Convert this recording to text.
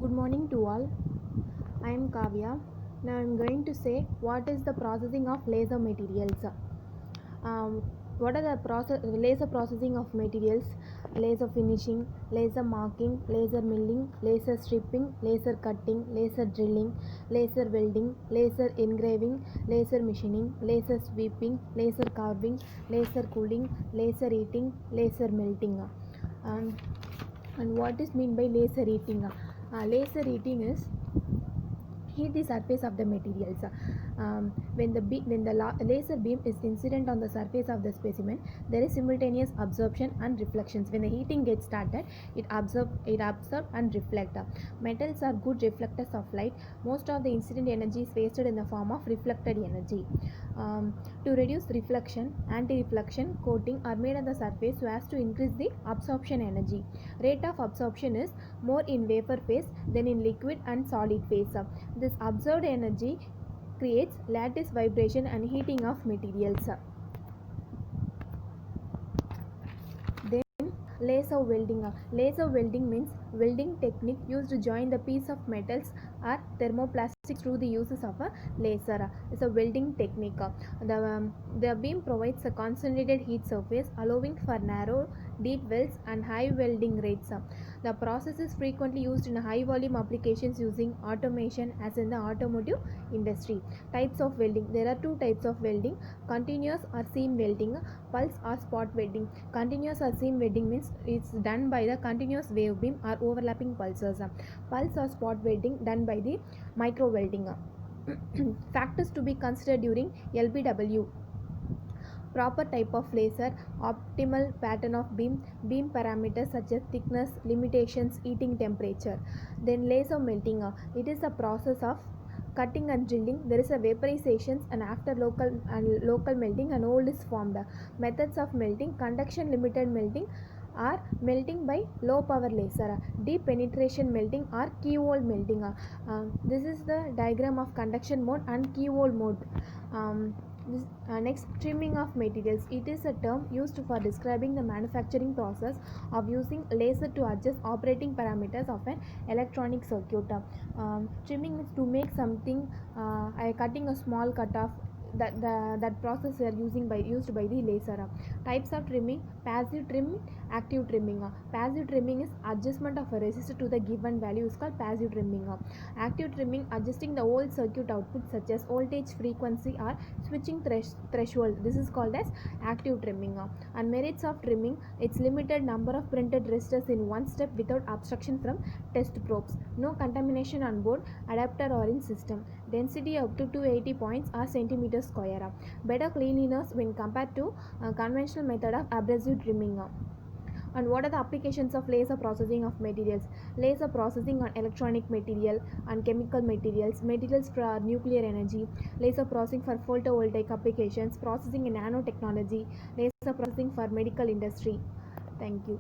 Good morning to all. I am Kavya. Now I am going to say what is the processing of laser materials. Um, what are the laser processing of materials? Laser finishing, laser marking, laser milling, laser stripping, laser cutting, laser drilling, laser welding, laser engraving, laser machining, laser sweeping, laser carving, laser cooling, laser heating, laser melting. Um, and what is mean by laser heating? Laser heating is heat the surface of the materials. When the laser beam is incident on the surface of the specimen, there is simultaneous absorption and reflections. When the heating gets started, it absorb and reflect. Metals are good reflectors of light. Most of the incident energy is wasted in the form of reflected energy. To reduce reflection, anti-reflection coating are made on the surface so as to increase the absorption energy. Rate of absorption is more in vapor phase than in liquid and solid phase. This absorbed energy creates lattice vibration and heating of materials. Then laser welding. Laser welding means welding technique used to join the piece of metals or thermoplastics through the uses of a laser. It's a welding technique. The beam provides a concentrated heat surface allowing for narrow, deep welds and high welding rates. The process is frequently used in high volume applications using automation as in the automotive industry. Types of welding. There are two types of welding: continuous or seam welding, pulse or spot welding. Continuous or seam welding means it's done by the continuous wave beam or overlapping pulses. Pulse or spot welding done by the micro welding. Factors to be considered during LBW: proper type of laser, optimal pattern of beam parameters such as thickness, limitations, heating temperature. Then laser melting, it is a process of cutting and drilling. There is a vaporizations and after local melting an old is formed. Methods of melting: conduction limited melting or melting by low power laser, deep penetration melting or keyhole melting. This is the diagram of conduction mode and keyhole mode. Next, trimming of materials. It is a term used for describing the manufacturing process of using laser to adjust operating parameters of an electronic circuit. Trimming is to make something, cutting a small cut off. That process we are used by the laser. Types of trimming: passive trimming, active trimming. Passive trimming is adjustment of a resistor to the given value is called passive trimming. Active trimming, adjusting the whole circuit output such as voltage, frequency or switching threshold. This is called as active trimming. And merits of trimming: its limited number of printed resistors in one step without obstruction from test probes, no contamination on board, adapter or in system, density up to 280 points or centimeter square, better cleanliness when compared to conventional method of abrasive trimming. And what are the applications of laser processing of materials? Laser processing on electronic material and chemical materials for nuclear energy, laser processing for photovoltaic applications, processing in nanotechnology, laser processing for medical industry. Thank you.